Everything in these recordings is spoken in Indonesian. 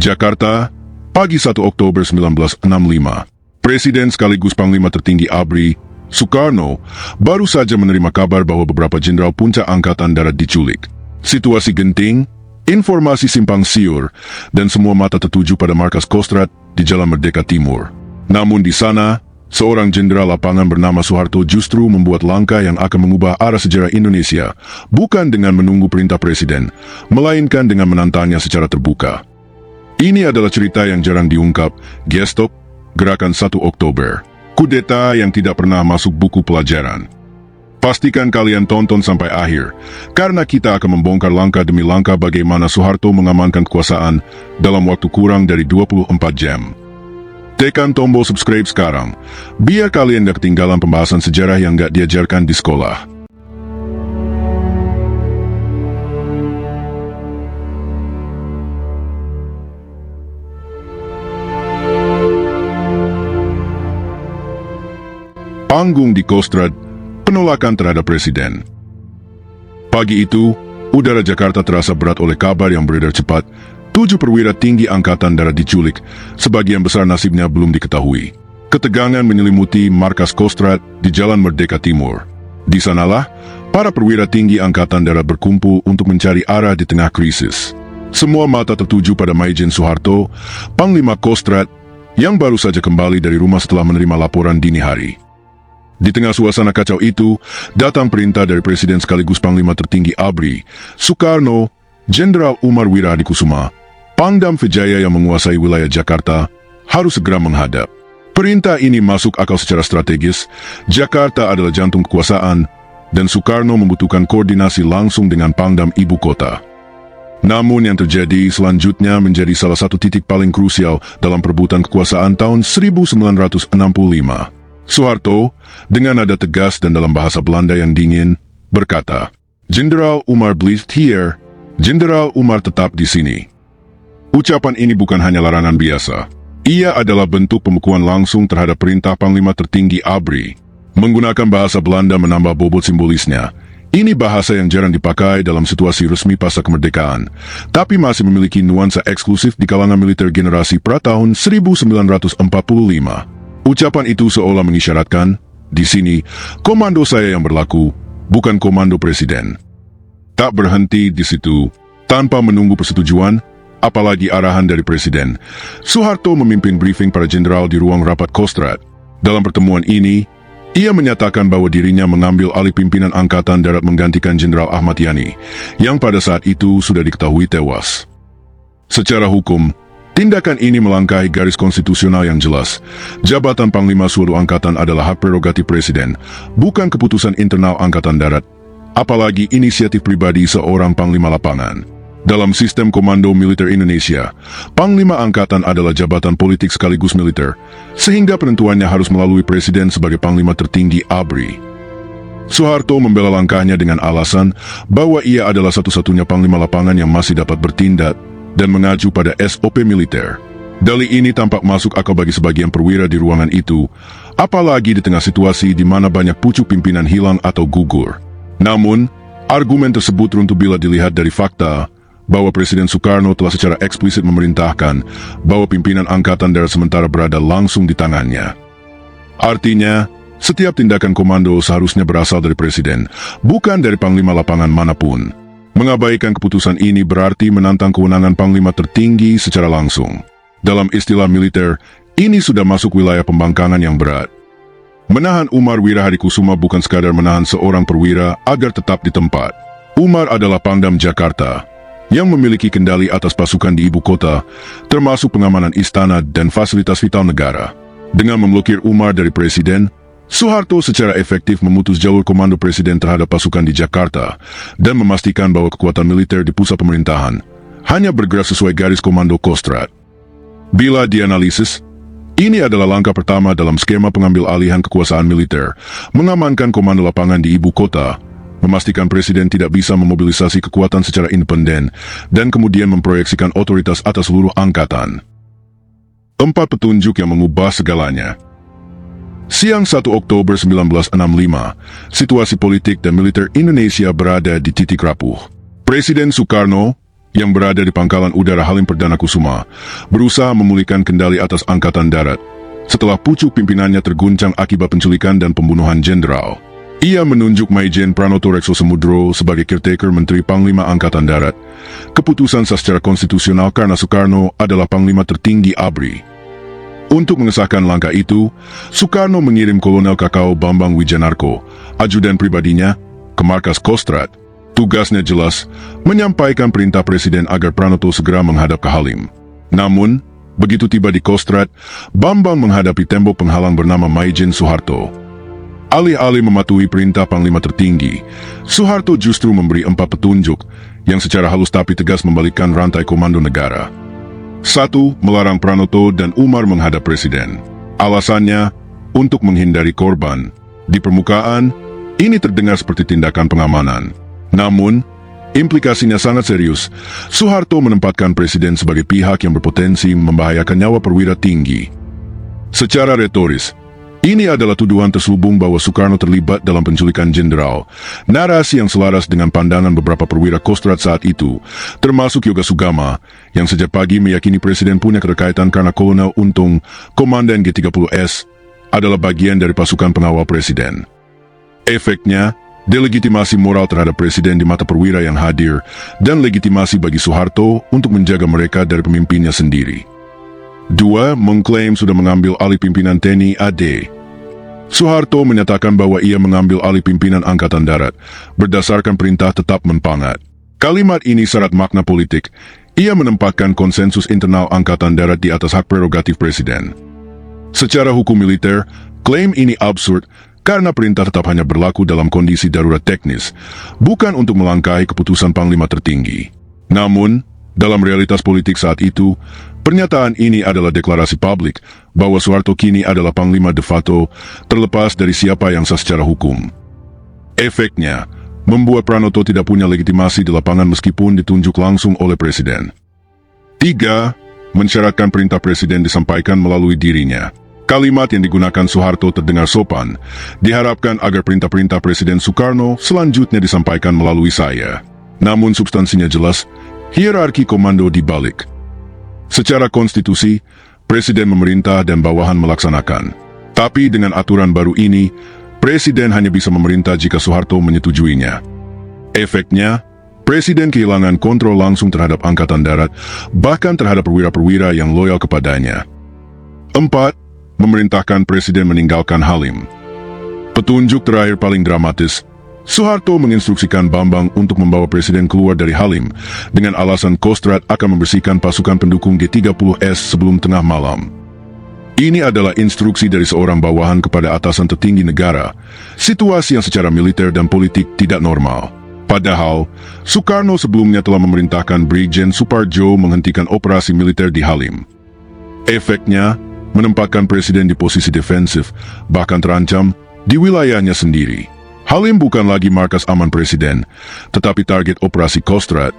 Jakarta, pagi 1 Oktober 1965. Presiden sekaligus Panglima Tertinggi ABRI, Soekarno, baru saja menerima kabar bahwa beberapa jenderal puncak Angkatan Darat diculik. Situasi genting, informasi simpang siur, dan semua mata tertuju pada markas Kostrad di Jalan Merdeka Timur. Namun di sana, seorang jenderal lapangan bernama Soeharto justru membuat langkah yang akan mengubah arah sejarah Indonesia, bukan dengan menunggu perintah presiden, melainkan dengan menantangnya secara terbuka. Ini adalah cerita yang jarang diungkap, Gestok, Gerakan 1 Oktober. Kudeta yang tidak pernah masuk buku pelajaran. Pastikan kalian tonton sampai akhir, karena kita akan membongkar langkah demi langkah bagaimana Soeharto mengamankan kekuasaan dalam waktu kurang dari 24 jam. Tekan tombol subscribe sekarang, biar kalian gak ketinggalan pembahasan sejarah yang gak diajarkan di sekolah. Panggung di Kostrad, penolakan terhadap presiden. Pagi itu, udara Jakarta terasa berat oleh kabar yang beredar cepat. 7 perwira tinggi Angkatan Darat diculik, sebagian besar nasibnya belum diketahui. Ketegangan menyelimuti markas Kostrad di Jalan Merdeka Timur. Di sanalah, para perwira tinggi Angkatan Darat berkumpul untuk mencari arah di tengah krisis. Semua mata tertuju pada Maijen Soeharto, Panglima Kostrad, yang baru saja kembali dari rumah setelah menerima laporan dini hari. Di tengah suasana kacau itu, datang perintah dari Presiden sekaligus Panglima Tertinggi ABRI, Soekarno, Jenderal Umar Wirahadikusuma, Pangdam Vijaya yang menguasai wilayah Jakarta, harus segera menghadap. Perintah ini masuk akal secara strategis. Jakarta adalah jantung kekuasaan, dan Soekarno membutuhkan koordinasi langsung dengan Pangdam Ibu Kota. Namun yang terjadi selanjutnya menjadi salah satu titik paling krusial dalam perebutan kekuasaan tahun 1965. Soeharto, dengan nada tegas dan dalam bahasa Belanda yang dingin, berkata, "Jenderal Umar blijft hier, Jenderal Umar tetap di sini." Ucapan ini bukan hanya larangan biasa. Ia adalah bentuk pembekuan langsung terhadap perintah Panglima Tertinggi ABRI. Menggunakan bahasa Belanda menambah bobot simbolisnya. Ini bahasa yang jarang dipakai dalam situasi resmi pasca kemerdekaan, tapi masih memiliki nuansa eksklusif di kalangan militer generasi pra-tahun 1945. Ucapan itu seolah mengisyaratkan, di sini, komando saya yang berlaku, bukan komando presiden. Tak berhenti di situ, tanpa menunggu persetujuan, apalagi arahan dari presiden, Soeharto memimpin briefing para jenderal di ruang rapat Kostrad. Dalam pertemuan ini, ia menyatakan bahwa dirinya mengambil alih pimpinan Angkatan Darat menggantikan Jenderal Ahmad Yani, yang pada saat itu sudah diketahui tewas. Secara hukum, tindakan ini melangkahi garis konstitusional yang jelas. Jabatan Panglima seluruh angkatan adalah hak prerogatif presiden, bukan keputusan internal Angkatan Darat, apalagi inisiatif pribadi seorang Panglima lapangan. Dalam sistem komando militer Indonesia, Panglima Angkatan adalah jabatan politik sekaligus militer, sehingga penentuannya harus melalui presiden sebagai Panglima Tertinggi ABRI. Soeharto membela langkahnya dengan alasan bahwa ia adalah satu-satunya Panglima lapangan yang masih dapat bertindak dan mengacu pada SOP militer. Dalih ini tampak masuk akal bagi sebagian perwira di ruangan itu, apalagi di tengah situasi di mana banyak pucuk pimpinan hilang atau gugur. Namun, argumen tersebut runtuh bila dilihat dari fakta bahwa Presiden Soekarno telah secara eksplisit memerintahkan bahwa pimpinan Angkatan Darat sementara berada langsung di tangannya. Artinya, setiap tindakan komando seharusnya berasal dari Presiden, bukan dari Panglima lapangan manapun. Mengabaikan keputusan ini berarti menantang kewenangan Panglima Tertinggi secara langsung. Dalam istilah militer, ini sudah masuk wilayah pembangkangan yang berat. Menahan Umar Wirahadikusuma bukan sekadar menahan seorang perwira agar tetap di tempat. Umar adalah Pangdam Jakarta, yang memiliki kendali atas pasukan di ibu kota, termasuk pengamanan istana dan fasilitas vital negara. Dengan memblokir Umar dari presiden, Soeharto secara efektif memutus jalur komando presiden terhadap pasukan di Jakarta dan memastikan bahwa kekuatan militer di pusat pemerintahan hanya bergerak sesuai garis komando Kostrad. Bila dianalisis, ini adalah langkah pertama dalam skema pengambil alihan kekuasaan militer, mengamankan komando lapangan di ibu kota, memastikan presiden tidak bisa memobilisasi kekuatan secara independen, dan kemudian memproyeksikan otoritas atas seluruh angkatan. 4 petunjuk yang mengubah segalanya. Siang 1 Oktober 1965, situasi politik dan militer Indonesia berada di titik rapuh. Presiden Soekarno, yang berada di Pangkalan Udara Halim Perdana Kusuma, berusaha memulihkan kendali atas Angkatan Darat setelah pucuk pimpinannya terguncang akibat penculikan dan pembunuhan jenderal. Ia menunjuk Maijen Pranoto Rekso Samudro sebagai caretaker Menteri Panglima Angkatan Darat. Keputusan sah secara konstitusional karena Soekarno adalah Panglima tertinggi ABRI. Untuk mengesahkan langkah itu, Soekarno mengirim Kolonel Kakao Bambang Wijanarko, ajudan pribadinya, ke markas Kostrad. Tugasnya jelas, menyampaikan perintah Presiden agar Pranoto segera menghadap ke Halim. Namun, begitu tiba di Kostrad, Bambang menghadapi tembok penghalang bernama Maijen Soeharto. Alih-alih mematuhi perintah Panglima tertinggi, Soeharto justru memberi 4 petunjuk yang secara halus tapi tegas membalikkan rantai komando negara. 1. Melarang Pranoto dan Umar menghadap Presiden. Alasannya, untuk menghindari korban. Di permukaan, ini terdengar seperti tindakan pengamanan. Namun, implikasinya sangat serius. Soeharto menempatkan Presiden sebagai pihak yang berpotensi membahayakan nyawa perwira tinggi. Secara retoris, ini adalah tuduhan terselubung bahwa Soekarno terlibat dalam penculikan jenderal, narasi yang selaras dengan pandangan beberapa perwira Kostrad saat itu, termasuk Yoga Sugama, yang sejak pagi meyakini Presiden punya keterkaitan karena Kolonel Untung, Komandan G30S, adalah bagian dari pasukan pengawal Presiden. Efeknya, delegitimasi moral terhadap Presiden di mata perwira yang hadir, dan legitimasi bagi Soeharto untuk menjaga mereka dari pemimpinnya sendiri. 2. Mengklaim sudah mengambil alih pimpinan TNI AD. Soeharto menyatakan bahwa ia mengambil alih pimpinan Angkatan Darat berdasarkan perintah tetap menpangat. Kalimat ini syarat makna politik. Ia menempatkan konsensus internal Angkatan Darat di atas hak prerogatif Presiden. Secara hukum militer, klaim ini absurd karena perintah tetap hanya berlaku dalam kondisi darurat teknis, bukan untuk melangkahi keputusan Panglima tertinggi. Namun, dalam realitas politik saat itu, pernyataan ini adalah deklarasi publik bahwa Soeharto kini adalah Panglima de facto, terlepas dari siapa yang sah secara hukum. Efeknya, membuat Pranoto tidak punya legitimasi di lapangan meskipun ditunjuk langsung oleh Presiden. 3. Mensyaratkan perintah Presiden disampaikan melalui dirinya. Kalimat yang digunakan Soeharto terdengar sopan, diharapkan agar perintah-perintah Presiden Soekarno selanjutnya disampaikan melalui saya. Namun substansinya jelas, hierarki komando dibalik. Secara konstitusi, Presiden memerintah dan bawahan melaksanakan. Tapi dengan aturan baru ini, Presiden hanya bisa memerintah jika Soeharto menyetujuinya. Efeknya, Presiden kehilangan kontrol langsung terhadap Angkatan Darat, bahkan terhadap perwira-perwira yang loyal kepadanya. 4. Memerintahkan Presiden meninggalkan Halim. Petunjuk terakhir paling dramatis, Soeharto menginstruksikan Bambang untuk membawa Presiden keluar dari Halim dengan alasan Kostrad akan membersihkan pasukan pendukung G30S sebelum tengah malam. Ini adalah instruksi dari seorang bawahan kepada atasan tertinggi negara, situasi yang secara militer dan politik tidak normal. Padahal, Soekarno sebelumnya telah memerintahkan Brigjen Suparjo menghentikan operasi militer di Halim. Efeknya, menempatkan Presiden di posisi defensif, bahkan terancam, di wilayahnya sendiri. Halim bukan lagi markas aman Presiden, tetapi target operasi Kostrad.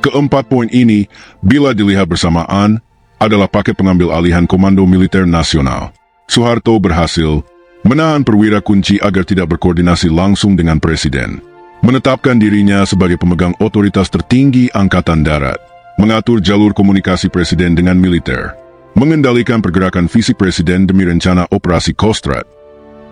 Keempat poin ini, bila dilihat bersamaan, adalah paket pengambil alihan Komando Militer Nasional. Soeharto berhasil menahan perwira kunci agar tidak berkoordinasi langsung dengan Presiden, menetapkan dirinya sebagai pemegang otoritas tertinggi Angkatan Darat, mengatur jalur komunikasi Presiden dengan militer, mengendalikan pergerakan fisik Presiden demi rencana operasi Kostrad.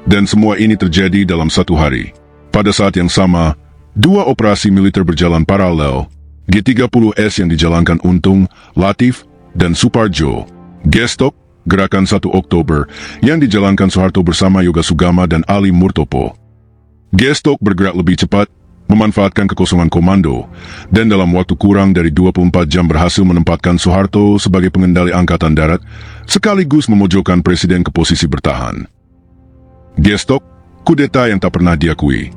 Dan semua ini terjadi dalam satu hari. Pada saat yang sama, 2 operasi militer berjalan paralel, G30S yang dijalankan Untung, Latif, dan Suparjo. Gestok, Gerakan 1 Oktober, yang dijalankan Soeharto bersama Yoga Sugama dan Ali Murtopo. Gestok bergerak lebih cepat, memanfaatkan kekosongan komando, dan dalam waktu kurang dari 24 jam berhasil menempatkan Soeharto sebagai pengendali Angkatan Darat, sekaligus memojokkan Presiden ke posisi bertahan. Gestok, kudeta yang tak pernah diakui.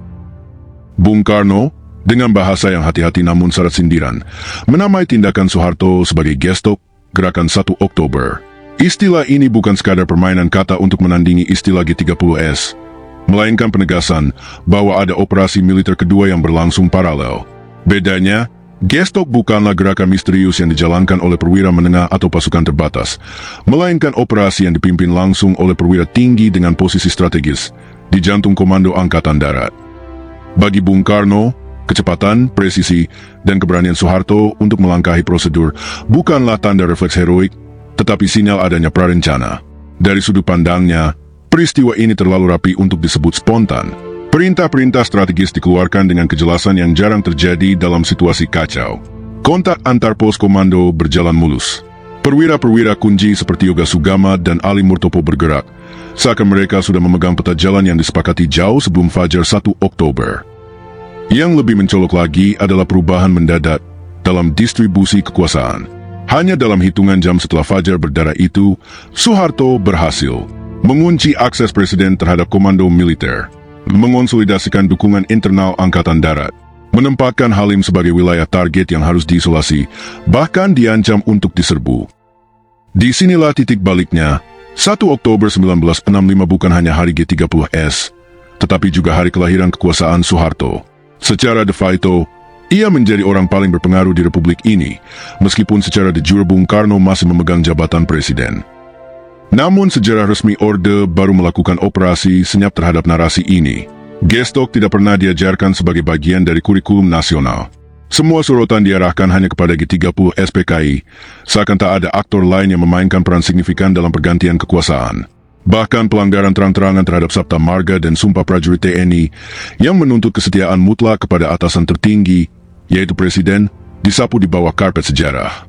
Bung Karno, dengan bahasa yang hati-hati namun syarat sindiran, menamai tindakan Soeharto sebagai Gestok, Gerakan 1 Oktober. Istilah ini bukan sekadar permainan kata untuk menandingi istilah G30S, melainkan penegasan bahwa ada operasi militer kedua yang berlangsung paralel. Bedanya, Gestok bukanlah gerakan misterius yang dijalankan oleh perwira menengah atau pasukan terbatas, melainkan operasi yang dipimpin langsung oleh perwira tinggi dengan posisi strategis di jantung Komando Angkatan Darat. Bagi Bung Karno, Kecepatan, presisi, dan keberanian Soeharto untuk melangkahi prosedur bukanlah tanda refleks heroik, tetapi sinyal adanya prarencana. Dari sudut pandangnya, peristiwa ini terlalu rapi untuk disebut spontan. Perintah-perintah strategis dikeluarkan dengan kejelasan yang jarang terjadi dalam situasi kacau. Kontak antar pos komando berjalan mulus. Perwira-perwira kunci seperti Yoga Sugama dan Ali Murtopo bergerak, seakan mereka sudah memegang peta jalan yang disepakati jauh sebelum Fajar 1 Oktober. Yang lebih mencolok lagi adalah perubahan mendadak dalam distribusi kekuasaan. Hanya dalam hitungan jam setelah Fajar berdarah itu, Soeharto berhasil mengunci akses Presiden terhadap komando militer, mengonsolidasikan dukungan internal Angkatan Darat, menempatkan Halim sebagai wilayah target yang harus diisolasi, bahkan diancam untuk diserbu. Disinilah titik baliknya. 1 Oktober 1965 bukan hanya hari G30S, tetapi juga hari kelahiran kekuasaan Soeharto. Secara de facto, ia menjadi orang paling berpengaruh di Republik ini, meskipun secara de jure Bung Karno masih memegang jabatan presiden. Namun sejarah resmi Orde Baru melakukan operasi senyap terhadap narasi ini. Gestok tidak pernah diajarkan sebagai bagian dari kurikulum nasional. Semua sorotan diarahkan hanya kepada G30 SPKI, seakan tak ada aktor lain yang memainkan peran signifikan dalam pergantian kekuasaan. Bahkan pelanggaran terang-terangan terhadap Sabta Marga dan Sumpah Prajurit TNI yang menuntut kesetiaan mutlak kepada atasan tertinggi, yaitu Presiden, disapu di bawah karpet sejarah.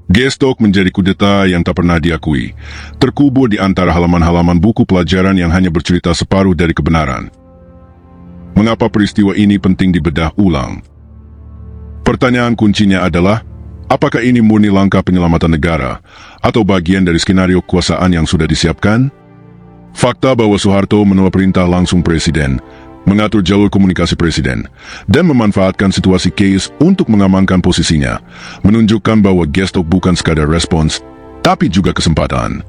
Gestok menjadi kudeta yang tak pernah diakui, terkubur di antara halaman-halaman buku pelajaran yang hanya bercerita separuh dari kebenaran. Mengapa peristiwa ini penting dibedah ulang? Pertanyaan kuncinya adalah, apakah ini murni langkah penyelamatan negara atau bagian dari skenario kekuasaan yang sudah disiapkan? Fakta bahwa Soeharto menolak perintah langsung Presiden, mengatur jalur komunikasi Presiden, dan memanfaatkan situasi chaos untuk mengamankan posisinya, menunjukkan bahwa Gestok bukan sekadar respons, tapi juga kesempatan.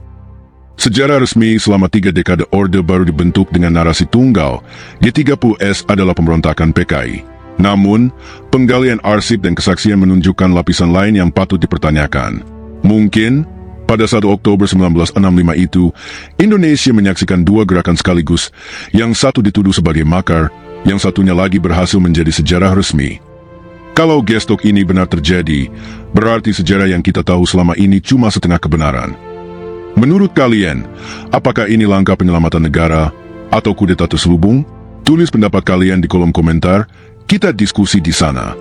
Sejarah resmi selama 3 dekade Orde Baru dibentuk dengan narasi tunggal, G30S adalah pemberontakan PKI. Namun, penggalian arsip dan kesaksian menunjukkan lapisan lain yang patut dipertanyakan. Mungkin, pada 1 Oktober 1965 itu, Indonesia menyaksikan 2 gerakan sekaligus, yang satu dituduh sebagai makar, yang satunya lagi berhasil menjadi sejarah resmi. Kalau Gestok ini benar terjadi, berarti sejarah yang kita tahu selama ini cuma setengah kebenaran. Menurut kalian, apakah ini langkah penyelamatan negara atau kudeta terselubung? Tulis pendapat kalian di kolom komentar, kita diskusi di sana.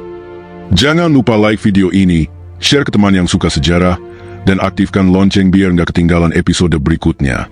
Jangan lupa like video ini, share ke teman yang suka sejarah, dan aktifkan lonceng biar nggak ketinggalan episode berikutnya.